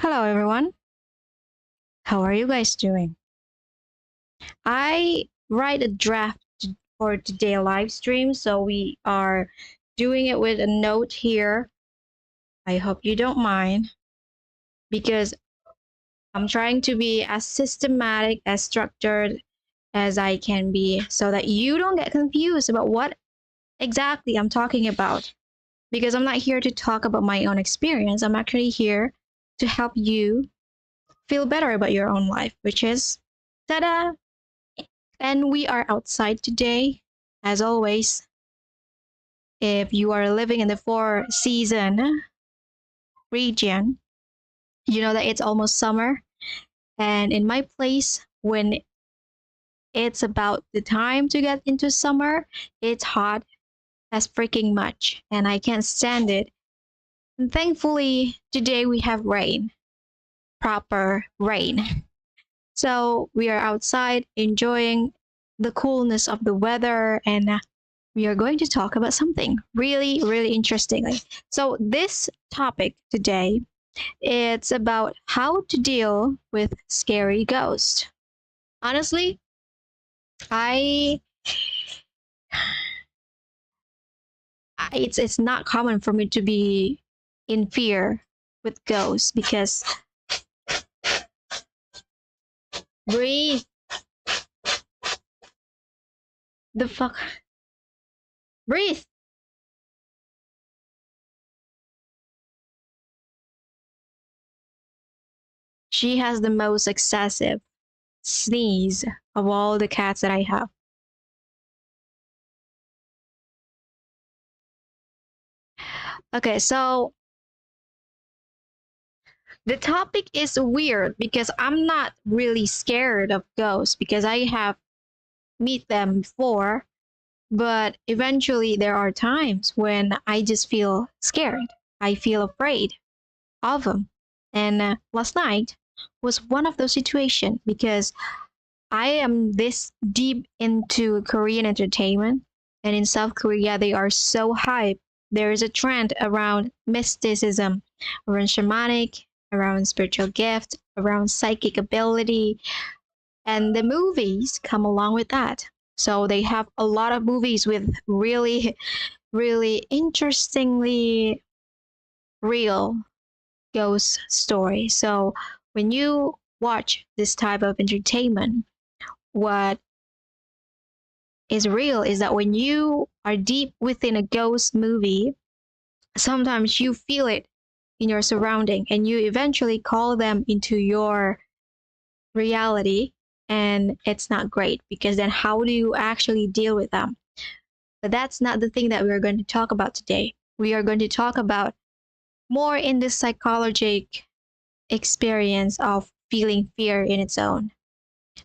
Hello, everyone. How are you guys doing? I write a draft for today live stream, so we are doing it with a note here. I hope you don't mind because I'm trying to be as systematic, as structured as I can be so that you don't get confused about what exactly I'm talking about. Because I'm not here to talk about my own experience. I'm actually here to help you feel better about your own life, which is ta-da! And we are outside today, as always. If you are living in the four season region, you know that it's almost summer. And in my place, when it's about the time to get into summer, it's hot as freaking much, and I can't stand it. And thankfully, today we have rain, proper rain. So we are outside enjoying the coolness of the weather, and we are going to talk about something really, really interestingly. So this topic today, it's about how to deal with scary ghosts. Honestly, I it's not common for me to be in fear with ghosts because breathe the fuck breathe. She has the most excessive sneeze of all the cats that I have. Okay, so the topic is weird because I'm not really scared of ghosts because I have meet them before, but eventually there are times when I just feel scared. I feel afraid of them. And last night was one of those situations because I am this deep into Korean entertainment, and in South Korea they are so hype. There is a trend around mysticism, around shamanic, around spiritual gift, around psychic ability, and the movies come along with that. So they have a lot of movies with really, really interestingly real ghost stories. So when you watch this type of entertainment, what is real is that when you are deep within a ghost movie, sometimes you feel it in your surrounding and you eventually call them into your reality, and it's not great because then how do you actually deal with them? But that's not the thing that we're going to talk about today. We are going to talk about more in the psychologic experience of feeling fear in its own.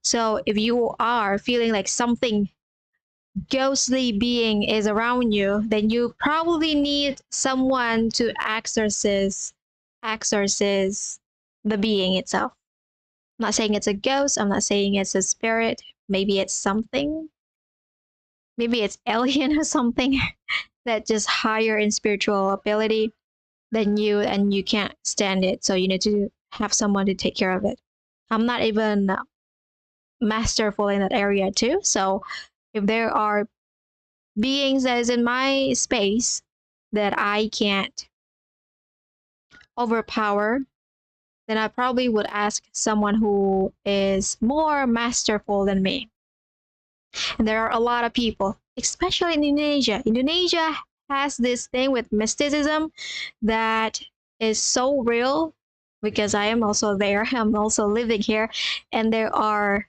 So if you are feeling like something ghostly being is around you, then you probably need someone to exorcise the being itself. I'm not saying it's a ghost, I'm not saying it's a spirit, maybe it's something, maybe it's alien or something that just higher in spiritual ability than you and you can't stand it, so you need to have someone to take care of it. I'm not even masterful in that area too, so if there are beings that is in my space that I can't overpower, then I probably would ask someone who is more masterful than me. And there are a lot of people, especially in Indonesia. Indonesia has this thing with mysticism that is so real because I am also there. I'm also living here. And there are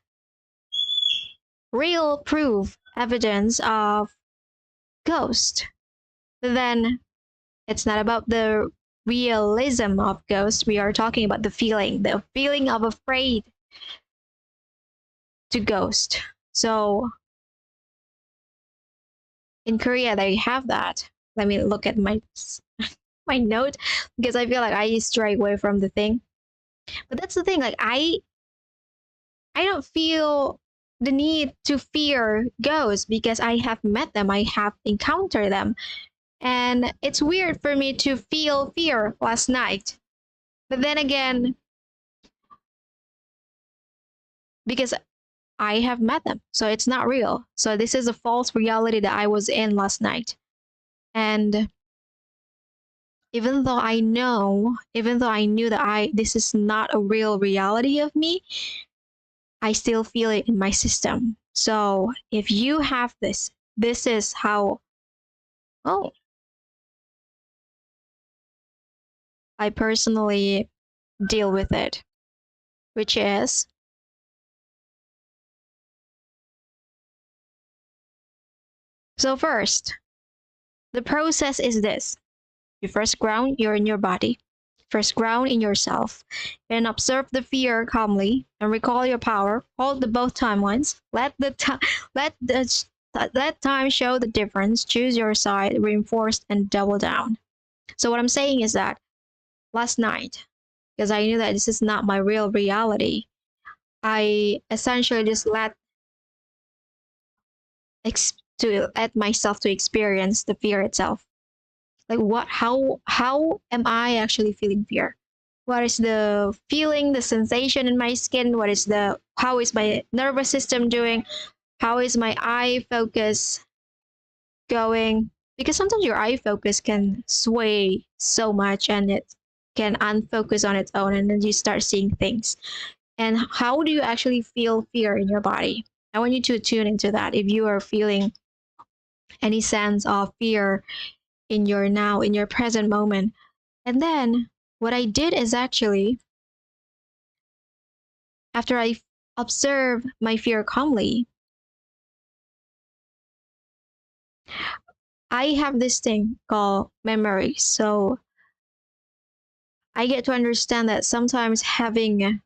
real proof, evidence of ghost. But then it's not about the realism of ghosts. We are talking about the feeling of afraid to ghost. So in Korea, they have that. Let me look at my my note because I feel like I stray away from the thing. But that's the thing. Like I don't feel the need to fear ghosts because I have met them. I have encountered them, and it's weird for me to feel fear last night. But then again, because I have met them, so it's not real. So this is a false reality that I was in last night. And even though I knew that this is not a real reality of me, I still feel it in my system. So if you have this is how, oh, I personally deal with it, which is, so first, the process is this. You first ground, you're in your body. First ground in yourself, and observe the fear calmly, and recall your power. Hold the both timelines. Let time show the difference. Choose your side, reinforce and double down. So what I'm saying is that last night, because I knew that this is not my real reality, I essentially just let myself to experience the fear itself. Like what how am I actually feeling fear? What is the feeling, the sensation in my skin? How is my nervous system doing? How is my eye focus going? Because sometimes your eye focus can sway so much and it can unfocus on its own, and then you start seeing things. And how do you actually feel fear in your body? I want you to tune into that. If you are feeling any sense of fear in your present moment. And then what I did is actually, after I observe my fear calmly, I have this thing called memory. So I get to understand that sometimes having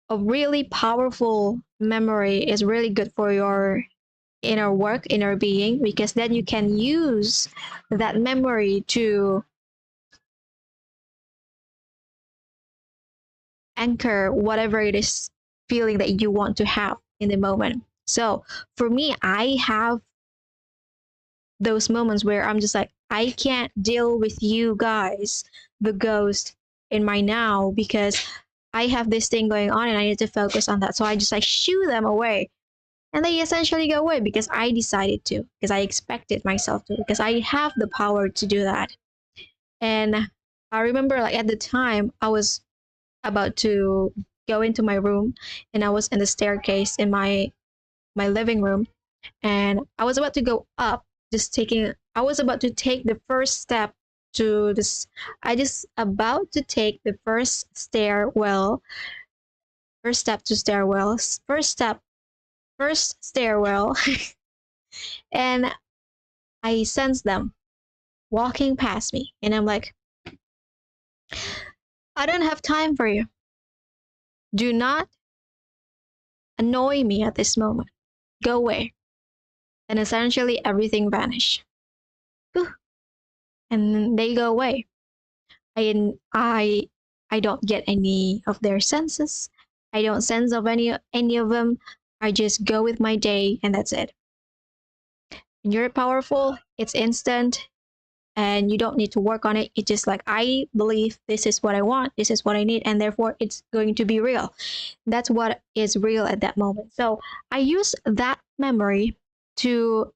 a really powerful memory is really good for your inner work, inner being, because then you can use that memory to anchor whatever it is feeling that you want to have in the moment. So for me, I have those moments where I'm just like, I can't deal with you guys, the ghost in my now, because I have this thing going on and I need to focus on that. So I just like shoo them away. And they essentially go away because I decided to, because I expected myself to, because I have the power to do that. And I remember like at the time I was about to go into my room, and I was in the staircase in my living room, and I was about to go up, I was about to take the first step to this I just about to take the first step to stairwells, first stairwell, and I sense them walking past me, and I'm like, I don't have time for you. Do not annoy me at this moment. Go away. And essentially everything vanished. And they go away. I I don't get any of their senses. I don't sense of any of them. I just go with my day, and that's it. When you're powerful, it's instant, and you don't need to work on it. It's just like, I believe this is what I want, this is what I need, and therefore it's going to be real. That's what is real at that moment. So I use that memory to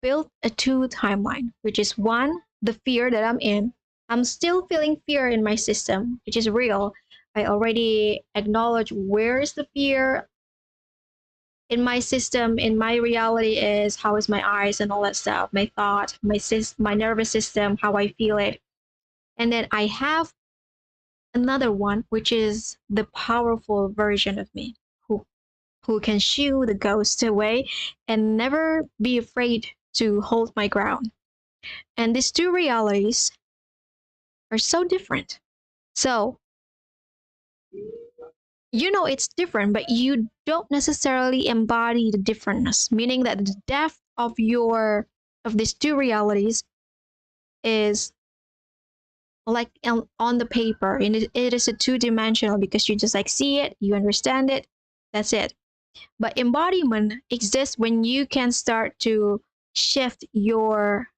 build a two timeline, which is one, the fear that I'm in. I'm still feeling fear in my system, which is real. I already acknowledge where is the fear in my system, in my reality is how is my eyes and all that stuff, my thought, my nervous system, how I feel it. And then I have another one, which is the powerful version of me who can shoo the ghost away and never be afraid to hold my ground. And these two realities are so different. So, it's different, but you don't necessarily embody the differentness, meaning that the depth of these two realities is like on the paper, and it is a two-dimensional because you just like see it, you understand it, that's it. But embodiment exists when you can start to shift your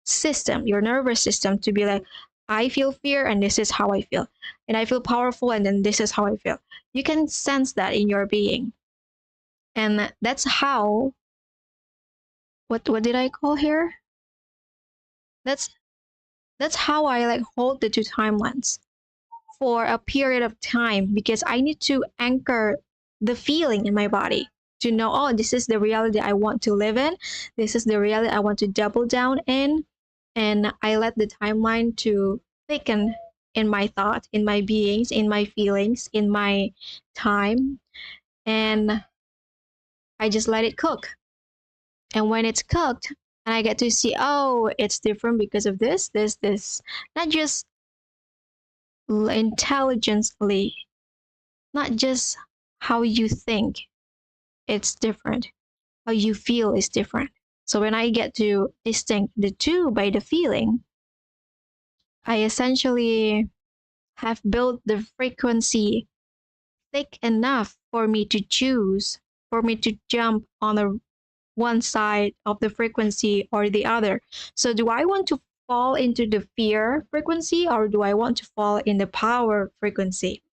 system, your nervous system, to be like, I feel fear and this is how I feel. And I feel powerful and then this is how I feel. You can sense that in your being. And that's how, what did I call here? That's that's how I like hold the two timelines for a period of time, because I need to anchor the feeling in my body to know, oh, this is the reality I want to live in. This is the reality I want to double down in. And I let the timeline to thicken in my thought, in my beings, in my feelings, in my time. And I just let it cook. And when it's cooked, and I get to see, oh, it's different because of this, not just intelligently, not just how you think, it's different. How you feel is different. So when I get to distinct the two by the feeling, I essentially have built the frequency thick enough for me to choose, for me to jump on the one side of the frequency or the other. So do I want to fall into the fear frequency or do I want to fall in the power frequency?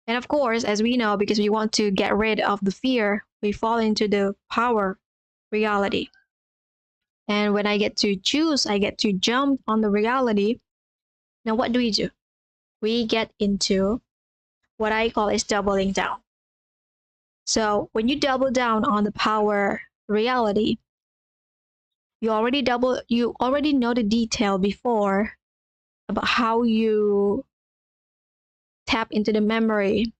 And of course, as we know, because we want to get rid of the fear, we fall into the power reality. And when I get to choose, I get to jump on the reality. Now, what do? We get into what I call is doubling down. So when you double down on the power reality, you already know the detail before about how you tap into the memory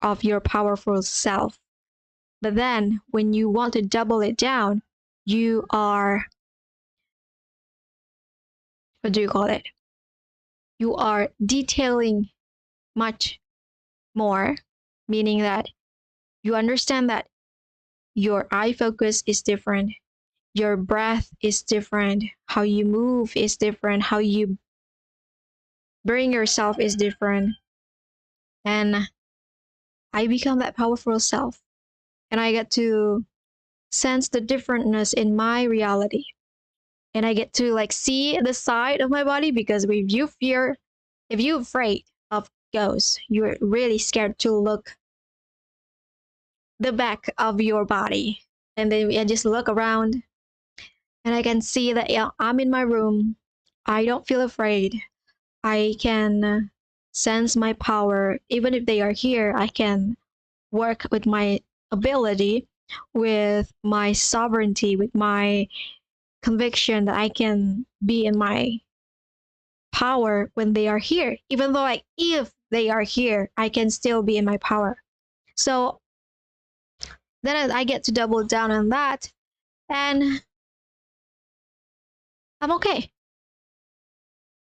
of your powerful self. But then when you want to double it down, you are, what do you call it? You are detailing much more, meaning that you understand that your eye focus is different, your breath is different, how you move is different, how you bring yourself is different. And I become that powerful self. And I get to sense the differentness in my reality. And I get to like see the side of my body, because if you're afraid of ghosts, you're really scared to look the back of your body. And then I just look around and I can see that, yeah, I'm in my room. I don't feel afraid. I can sense my power. Even if they are here, I can work with my ability, with my sovereignty, with my conviction that I can be in my power when they are here. Even though, like, if they are here, I can still be in my power. So then I get to double down on that, and I'm okay.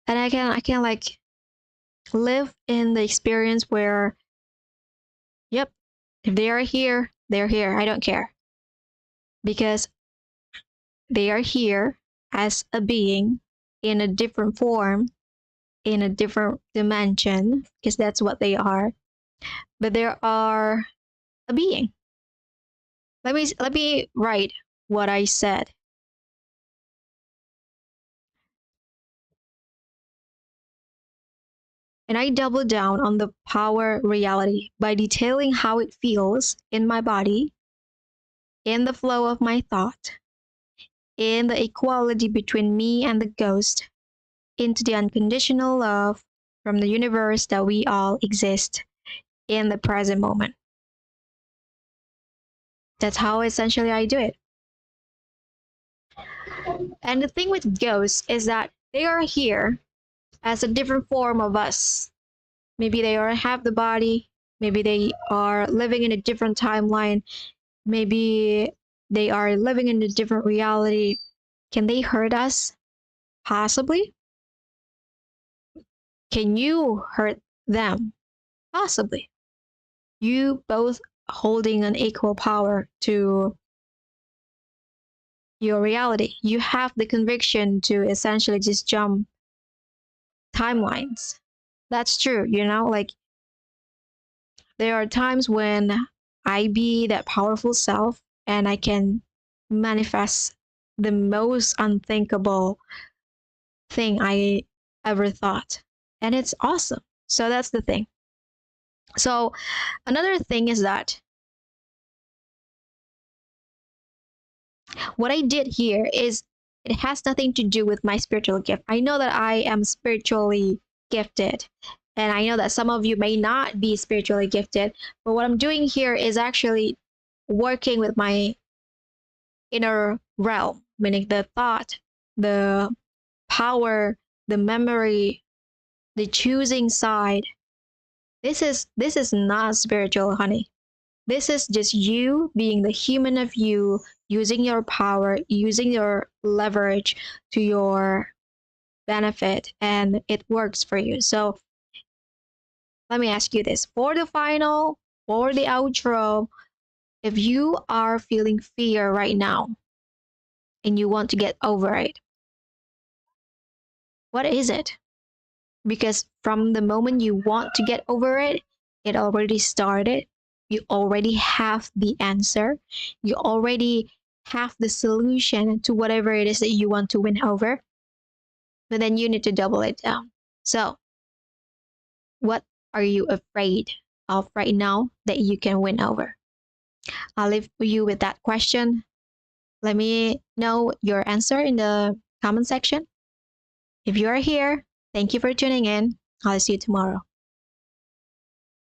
And I can like live in the experience where, yep, if they are here, they're here. I don't care, because they are here as a being in a different form, in a different dimension, because that's what they are. But they are a being. Let me write what I said. And I double down on the power reality by detailing how it feels in my body, in the flow of my thought, in the equality between me and the ghost, into the unconditional love from the universe that we all exist in the present moment. That's how essentially I do it. And the thing with ghosts is that they are here as a different form of us. Maybe they are half the body, maybe they are living in a different timeline, maybe they are living in a different reality. Can they hurt us? Possibly. Can you hurt them? Possibly. You both holding an equal power to your reality. You have the conviction to essentially just jump timelines. That's true, like there are times when I be that powerful self and I can manifest the most unthinkable thing I ever thought. And it's awesome. So that's the thing. So another thing is that what I did here is it has nothing to do with my spiritual gift. I know that I am spiritually gifted, and I know that some of you may not be spiritually gifted, but what I'm doing here is actually working with my inner realm, meaning the thought, the power, the memory, the choosing side. This is not spiritual, honey. This is just you being the human of you, using your power, using your leverage to your benefit, and it works for you. So let me ask you this for the final, for the outro, if you are feeling fear right now and you want to get over it, what is it? Because from the moment you want to get over it, it already started. You already have the answer. You already have the solution to whatever it is that you want to win over. But then you need to double it down. So, what are you afraid of right now that you can win over? I'll leave you with that question. Let me know your answer in the comment section. If you are here, thank you for tuning in. I'll see you tomorrow.